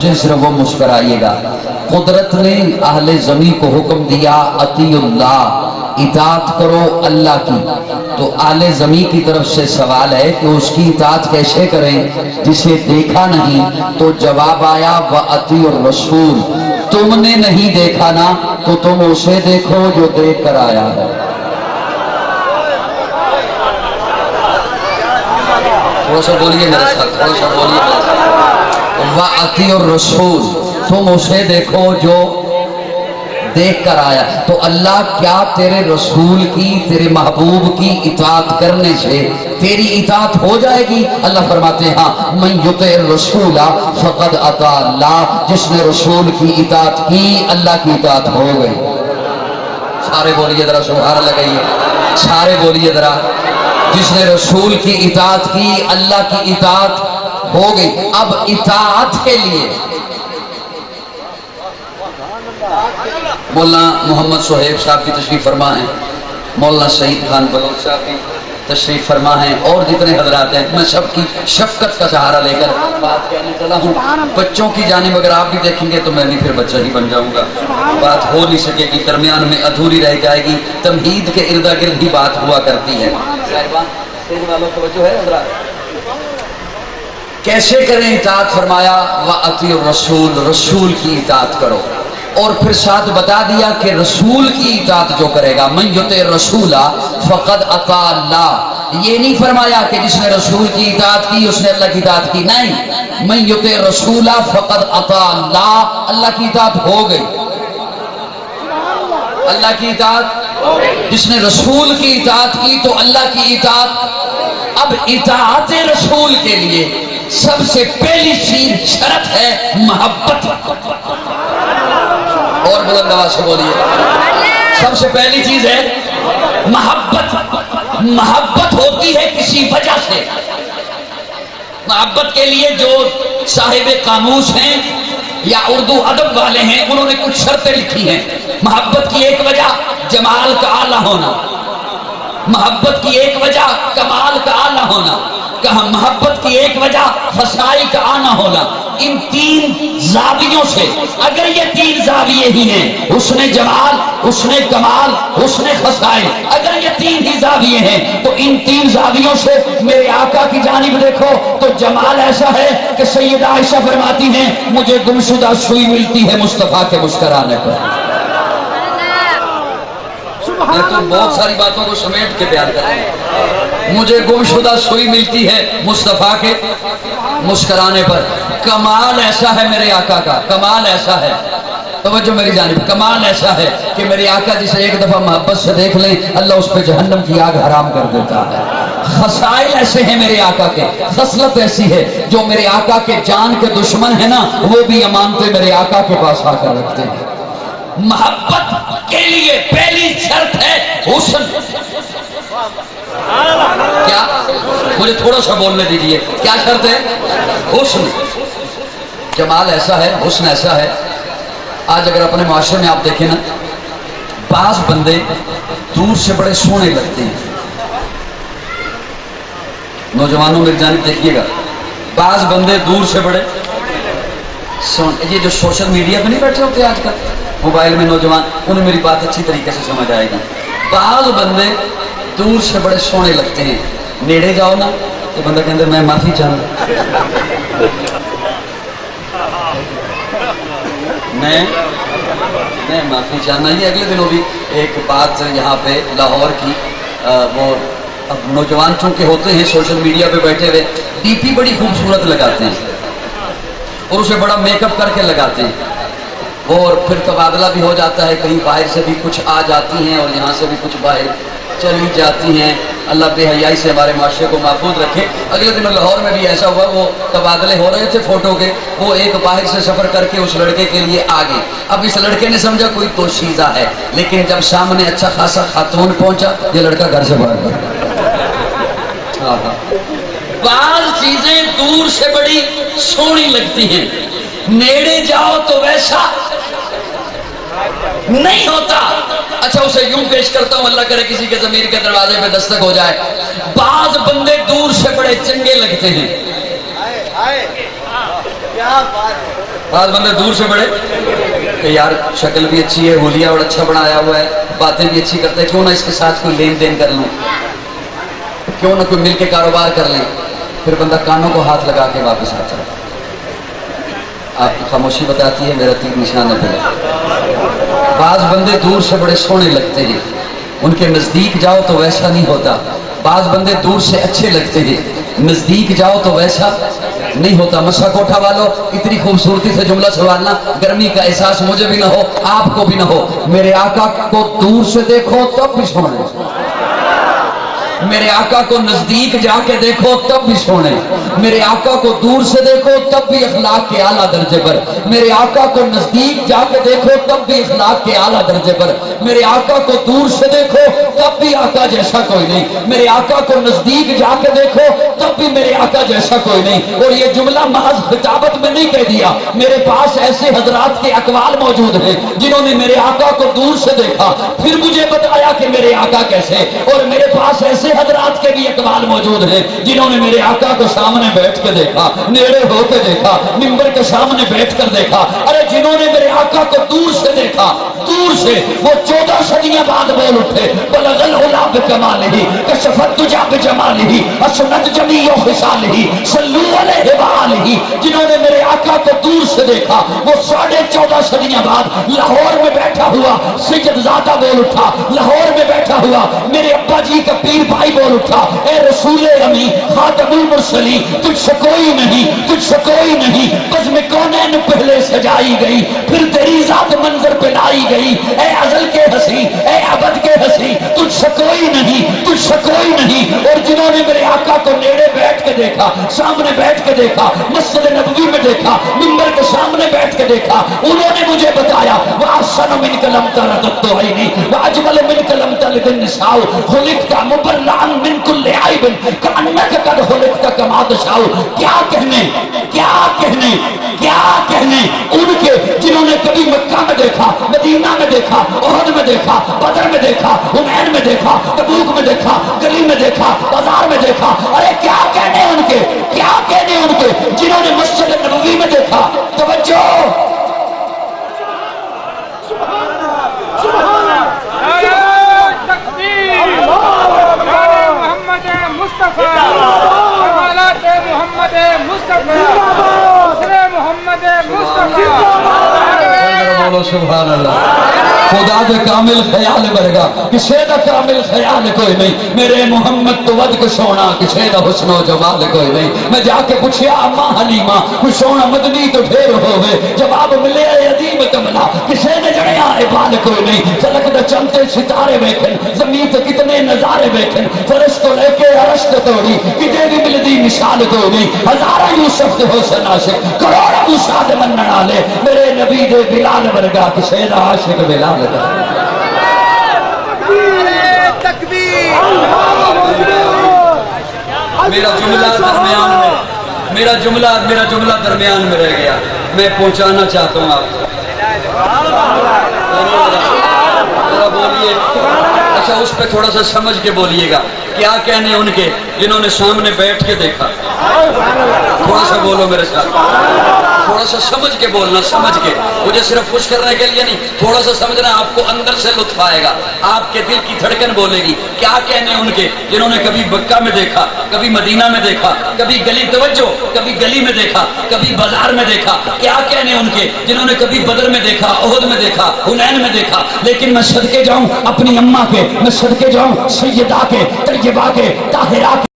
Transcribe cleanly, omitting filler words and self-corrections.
सिर्फ वो मुस्कुराइएगा। कुदरत ने अहले ज़मीन को हुक्म दिया अतीउल्लाह, इताअत करो अल्लाह की। तो अहले ज़मीन की तरफ से सवाल है कि उसकी इताअत कैसे करें जिसे देखा नहीं। तो जवाब आया व अतीउर रसूल, तुमने नहीं देखा ना तो तुम उसे देखो जो देख कर आया है। थोड़ा सा बोलिए मेरे साथ, थोड़ा सा बोलिए। व अतीउर रसूल, तुम उसे देखो जो देख कर आया। तो अल्लाह क्या तेरे रसूल की, तेरे महबूब की इताअत करने से तेरी इताअत हो जाएगी? अल्लाह फरमाते हैं हाँ, मन युतिर रसूला फक़द अता अल्लाह, जिसने रसूल की इताअत की अल्लाह की इताअत हो गई। सारे बोलिए जरा सुभान अल्लाह कहिए, सारे बोलिए जरा। जिसने रसूल की इताअत की अल्लाह की इताअत हो गई। अब इताअत के लिए मौलाना मोहम्मद सुहेब साहब की तशरीफ फरमा है, मौलाना शहीद खान बलोच साहब की तशरीफ फरमा है, और जितने हजरात हैं, मैं सबकी शफकत का सहारा लेकर बात कहने चला हूँ। बच्चों की जानिब अगर आप भी देखेंगे तो मैं भी फिर बच्चा ही बन जाऊंगा, बात हो नहीं सकेगी, दरमियान में अधूरी रह जाएगी। तमहीद के इर्दा गिर्द ही बात हुआ करती है। कैसे करें इताअत? फरमाया व अतीउर रसूल, रसूल की इताअत करो। और फिर साथ बता दिया कि रसूल की इताअत जो करेगा, मन युतिर रसूला फक़द अता अल्लाह। ये नहीं फरमाया कि जिसने रसूल की इताअत की उसने अल्लाह की इताअत की, नहीं, मन युतिर रसूला फक़द अता अल्लाह, अल्लाह की इताअत हो गई। अल्लाह की इताअत, जिसने रसूल की इताअत की तो अल्लाह की इताअत। अब इताअत रसूल के लिए सबसे पहली चीज शर्त है मोहब्बत। और बुलंद आवाज से बोलिए, सबसे पहली चीज है मोहब्बत। मोहब्बत होती है किसी वजह से। मोहब्बत के लिए जो साहिब कामूस हैं या उर्दू अदब वाले हैं, उन्होंने कुछ शर्तें लिखी हैं। मोहब्बत की एक वजह जमाल का आला होना, मोहब्बत की एक वजह कमाल का आला होना, कहा मोहब्बत की एक वजह फसाई का आना होना। इन तीन जावियों से, अगर ये तीन जाविये ही हैं, उसने जमाल, उसने कमाल, उसने फसाई, अगर ये तीन ही जाविये हैं तो इन तीन जावियों से मेरे आका की जानिब देखो तो जमाल ऐसा है कि सैयदा आयशा फरमाती हैं मुझे गुमशुदा सुई मिलती है मुस्तफा के मुस्कुराने पर। तो बहुत सारी बातों को समेट के प्यार करें। मुझे गुमशुदा सुई मिलती है मुस्तफा के मुस्कुराने पर। कमाल ऐसा है मेरे आका का, कमाल ऐसा है, तवज्जो मेरी जानिब, कमाल ऐसा है कि मेरे आका जिसे एक दफा मोहब्बत से देख लें अल्लाह उस पर जहन्नम की आग हराम कर देता है। खसाइल ऐसे हैं मेरे आका के, खसलत ऐसी है जो मेरे आका के जान के दुश्मन है ना, वो भी अमानतें मेरे आका के पास आकर रखते हैं। मोहब्बत के लिए पहली शर्त है हुस्न। क्या? मुझे थोड़ा सा बोलने दीजिए, क्या शर्त है? हुस्न। जमाल ऐसा है, हुस्न ऐसा है। आज अगर अपने माशरे में आप देखें ना, बाज बंदे दूर से बड़े सोने लगते हैं। नौजवानों में जानिब देखिएगा, बाज बंदे दूर से बड़े सोने। ये जो सोशल मीडिया पे नहीं बैठे होते आजकल मोबाइल में नौजवान, उन्हें मेरी बात अच्छी तरीके से समझ आएगी। बाज बंदे दूर से बड़े सोने लगते हैं, नेड़े जाओ ना तो बंदा कहते मैं माफी चाहूंगा, मैं माफी चाहना। ये अगले दिनों भी एक बात यहाँ पे लाहौर की, वो अब नौजवान चूंकि होते हैं सोशल मीडिया पे बैठे हुए, डीपी बड़ी खूबसूरत लगाते हैं और उसे बड़ा मेकअप करके लगाते हैं, और फिर तबादला भी हो जाता है, कहीं बाहर से भी कुछ आ जाती हैं और यहाँ से भी कुछ बाहर चली जाती हैं। अल्लाह बेहयाई से हमारे माशरे को महफूज रखे। अगले दिन लाहौर में भी ऐसा हुआ, वो तबादले हो रहे थे फोटो के, वो एक बाहर से सफर करके उस लड़के के लिए आ गए। अब इस लड़के ने समझा कोई दोशीज़ा है, लेकिन जब सामने अच्छा खासा खातून पहुंचा, ये लड़का घर से भाग गया। बाज़ चीजें दूर से बड़ी सोहनी लगती हैं, नेड़े जाओ तो वैसा नहीं होता। अच्छा उसे यूं पेश करता हूं, अल्लाह करे किसी के ज़मीर के दरवाजे पे दस्तक हो जाए। बाज़ बंदे दूर से बड़े चंगे लगते हैं, क्या बात है। بعض بندے دور سے بڑے کہ یار شکل بھی اچھی ہے، ہولیا اور اچھا بنایا ہوا ہے، باتیں بھی اچھی کرتے ہیں، کیوں نہ اس کے ساتھ کوئی لین دین کر لوں، کیوں نہ کوئی مل کے کاروبار کر لیں. پھر بندہ کانوں کو ہاتھ لگا کے واپس آتا ہے. آپ کی خاموشی بتاتی ہے میرا تیر نشانہ پہ. بعض بندے دور سے بڑے سونے لگتے ہیں، ان کے نزدیک جاؤ تو ویسا نہیں ہوتا. بعض بندے دور سے اچھے لگتے ہیں، نزدیک جاؤ تو ویسا نہیں ہوتا. مسا کوٹھا والو، اتنی خوبصورتی سے جملہ سنوارنا، گرمی کا احساس مجھے بھی نہ ہو، آپ کو بھی نہ ہو. میرے آقا کو دور سے دیکھو تب بھی سونے، میرے آقا کو نزدیک جا کے دیکھو تب بھی سونے، میرے آقا کو دور سے دیکھو تب بھی اخلاق کے اعلیٰ درجے پر، میرے آقا کو نزدیک جا کے دیکھو تب بھی اخلاق کے اعلیٰ درجے پر، میرے آقا کو دور سے دیکھو تب بھی آقا جیسا کوئی نہیں، میرے آقا کو نزدیک جا کے دیکھو تب بھی میرے آقا جیسا کوئی نہیں. اور یہ جملہ محض خطابت میں نہیں کہہ دیا، میرے پاس ایسے حضرات کے اقوال موجود ہیں جنہوں نے میرے آقا کو دور سے دیکھا پھر مجھے بتایا کہ میرے آقا کیسے. اور میرے پاس ایسے حضرات کے بھی اقوال موجود ہیں جنہوں نے میرے آقا کو سامنے بیٹھ کے دیکھا، نیڑے ہو کے دیکھا، منبر کے سامنے بیٹھ کر دیکھا. ارے جنہوں نے میرے آقا کو دور سے دیکھا، دور سے، وہ 14 صدیاں بعد بول اٹھے، بلغ العلا بکمالہ کشفت تجا بجمالہ اسنت جمیع خصالہ صلو علیہ وآلہ. جنہوں نے میرے آقا کو دور سے دیکھا وہ 14.5 صدیاں بعد لاہور میں بیٹھا ہوا سید زادہ بول اٹھا، لاہور میں بیٹھا ہوا میرے ابا جی کا پیر بھائی بول اٹھا، اے رسول امی خاتم المرسلین، تجھ سے کوئی نہیں، تجھ سے کوئی نہیں، بزم کونین پہلے سجائی گئی پھر تیری ذات منظر پہ لائی گئی. اے ازل کے ہنسی، اے ابد کے ہنسی، تجھ سے کوئی نہیں، تجھ سے کوئی نہیں. اور جنہوں نے میرے آقا کو نیڑے بیٹھ کے دیکھا، سامنے بیٹھ کے دیکھا، مسجد نبوی میں دیکھا، منبر کے سامنے بیٹھ کے دیکھا، انہوں نے مجھے بتایا وَأَحْسَنُ مِنْكَ لَمْ تَلِدِ عَيْنِي وَأَجْمَلُ مِنْكَ لَمْ تَلِدِ النِّسَاءُ خُلِقْتَ مُبَرَّأً مِنْ كُلِّ عَيْبٍ كَأَنَّكَ قَدْ خُلِقْتَ كَمَا تَشَاءُ. کیا کہنے، کیا کہنے، کیا کہنے ان کے جنہوں نے کبھی مکہ میں دیکھا، مدینہ میں دیکھا، احد میں دیکھا، بدر میں دیکھا، حنین میں دیکھا، تبوک میں دیکھا، گلی میں دیکھا، بازار میں دیکھا. ارے کیا کہنے ان کے، کیا کہنے ان کے جنہوں نے مسجد نبوی میں دیکھا. توجہ، بولو سبحان اللہ. خدا دے کامل خیال ورگا کسے دا کامل خیال کوئی نہیں. میرے محمد تو ود کے سونا کسے دا حسن و جمال کوئی نہیں. میں جا کے پوچھیا اما حلیمہ کوئی سونا مدنی تو ڈھیر ہوئے، جواب ملے عظیم کملا کسے نے جڑیا بال کوئی نہیں. چلک دا چمتے ستارے بیٹھن، زمین تے کتنے نظارے بیٹھن، فرش تو لے کے عرش تے توڑی کتے بھی ملدی مثال کوئی نہیں. ہزارہ یوسف تے حسن عاشق، کروڑا موسیٰ دے منن والے، میرے نبی دے بلال ورگا کسے دا عاشق بلال دا. میرا جملہ درمیان میں، میرا جملہ درمیان میں رہ گیا، میں پہنچانا چاہتا ہوں آپ کو. بولیے، اچھا اس پہ تھوڑا سا سمجھ کے بولیے گا. کیا کہنے ان کے جنہوں نے سامنے بیٹھ کے دیکھا. تھوڑا سا بولو میرے ساتھ، تھوڑا سا سمجھ کے بولنا، سمجھ کے. مجھے صرف خوش کرنے کے لیے نہیں، تھوڑا سا سمجھنا، آپ کو اندر سے لطف آئے گا، آپ کے دل کی دھڑکن بولے گی. کیا کہنے ان کے جنہوں نے کبھی مکہ میں دیکھا، کبھی مدینہ میں دیکھا، کبھی گلی، توجہ، کبھی گلی میں دیکھا، کبھی بازار میں دیکھا. کیا کہنے ان کے جنہوں نے کبھی بدر میں دیکھا، احد میں دیکھا، حنین میں دیکھا. لیکن میں صدقے جاؤں اپنی اماں کے، میں صدقے جاؤں سیدہ کے، طیبہ کے، طاہرہ کے.